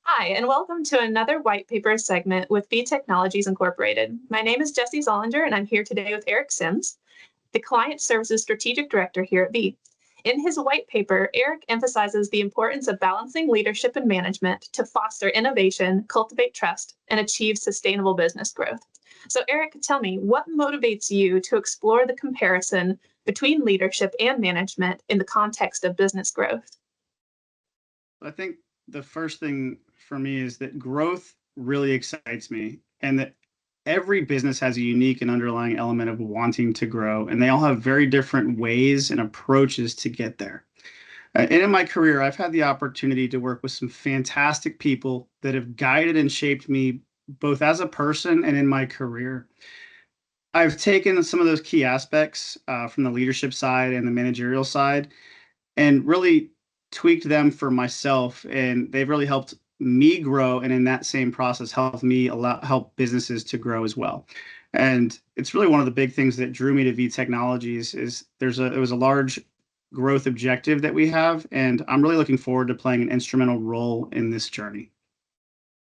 Hi, and welcome to another white paper segment with V Technologies Incorporated. My name is Jesse Zollinger, and I'm here today with Eric Sims, the Client Services Strategic Director here at V. In his white paper, Eric emphasizes the importance of balancing leadership and management to foster innovation, cultivate trust, and achieve sustainable business growth. So, Eric, tell me, what motivates you to explore the comparison between leadership and management in the context of business growth? I think the first thing for me is that growth really excites me, and that every business has a unique and underlying element of wanting to grow, and they all have very different ways and approaches to get there. And in my career, I've had the opportunity to work with some fantastic people that have guided and shaped me both as a person and in my career. I've taken some of those key aspects from the leadership side and the managerial side and really tweaked them for myself, and they've really helped me grow, and in that same process help businesses to grow as well. And it's really one of the big things that drew me to V Technologies is it was a large growth objective that we have, and I'm really looking forward to playing an instrumental role in this journey.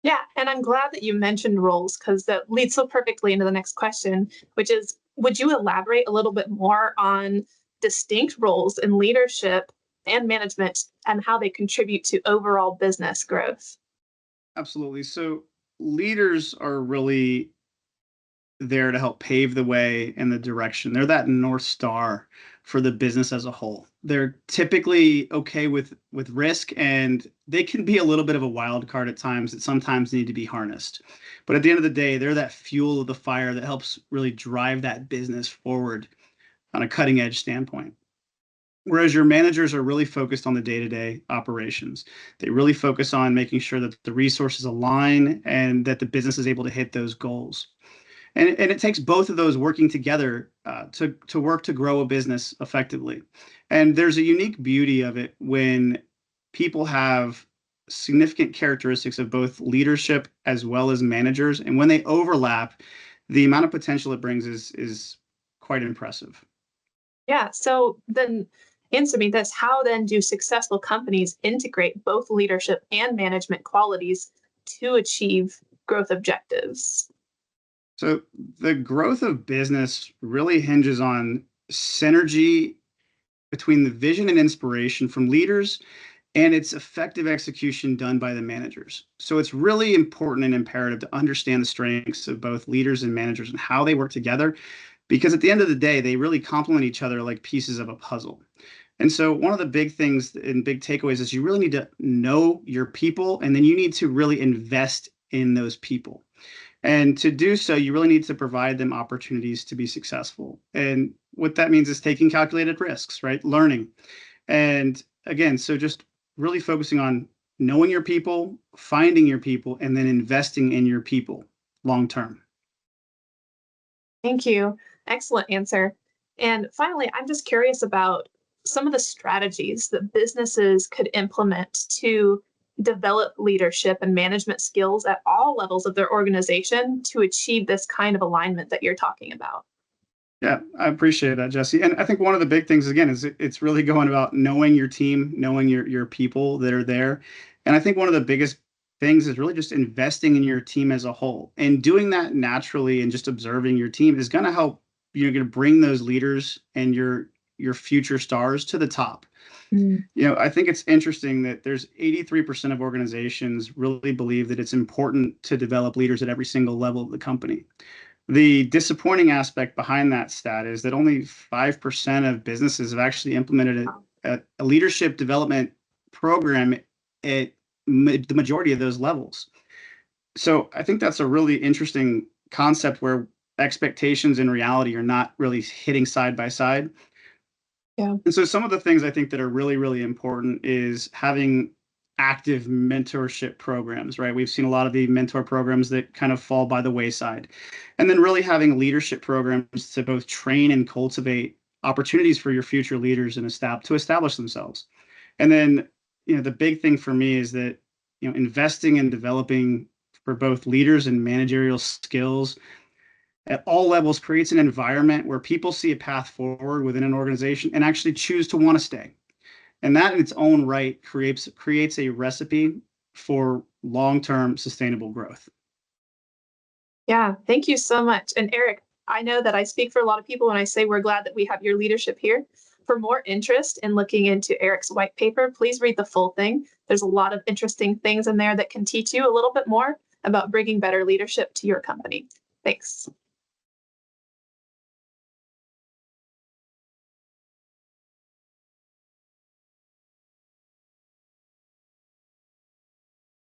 Yeah, and I'm glad that you mentioned roles because that leads so perfectly into the next question, which is would you elaborate a little bit more on distinct roles in leadership and management and how they contribute to overall business growth? Absolutely. So leaders are really there to help pave the way and the direction. They're that North Star for the business as a whole. They're typically okay with risk, and they can be a little bit of a wild card at times that sometimes need to be harnessed. But at the end of the day, they're that fuel of the fire that helps really drive that business forward on a cutting edge standpoint. Whereas your managers are really focused on the day-to-day operations. They really focus on making sure that the resources align and that the business is able to hit those goals. And it takes both of those working together to work to grow a business effectively. And there's a unique beauty of it when people have significant characteristics of both leadership as well as managers, and when they overlap, the amount of potential it brings is quite impressive. Yeah, so then answer me this, how then do successful companies integrate both leadership and management qualities to achieve growth objectives? So the growth of business really hinges on synergy between the vision and inspiration from leaders and its effective execution done by the managers. So it's really important and imperative to understand the strengths of both leaders and managers and how they work together, because at the end of the day, they really complement each other like pieces of a puzzle. And so one of the big things and big takeaways is you really need to know your people, and then you need to really invest in those people. And to do so, you really need to provide them opportunities to be successful. And what that means is taking calculated risks, right? Learning. And again, so just really focusing on knowing your people, finding your people, and then investing in your people long term. Thank you. Excellent answer. And finally, I'm just curious about some of the strategies that businesses could implement to develop leadership and management skills at all levels of their organization to achieve this kind of alignment that you're talking about. Yeah, I appreciate that, Jesse. And I think one of the big things again is it's really going about knowing your team, knowing your people that are there. And I think one of the biggest things is really just investing in your team as a whole. And doing that naturally and just observing your team is going to help, you're going to bring those leaders and your future stars to the top. Mm. I think it's interesting that there's 83% of organizations really believe that it's important to develop leaders at every single level of the company. The disappointing aspect behind that stat is that only 5% of businesses have actually implemented a leadership development program at the majority of those levels. So I think that's a really interesting concept where expectations and reality are not really hitting side by side. Yeah. And so some of the things I think that are really, really important is having active mentorship programs, right? We've seen a lot of the mentor programs that kind of fall by the wayside. And then really having leadership programs to both train and cultivate opportunities for your future leaders and to establish themselves. And then, the big thing for me is that, investing in developing for both leaders and managerial skills at all levels creates an environment where people see a path forward within an organization and actually choose to want to stay. And that in its own right creates a recipe for long-term sustainable growth. Yeah, thank you so much. And Eric, I know that I speak for a lot of people when I say we're glad that we have your leadership here. For more interest in looking into Eric's white paper, please read the full thing. There's a lot of interesting things in there that can teach you a little bit more about bringing better leadership to your company. Thanks.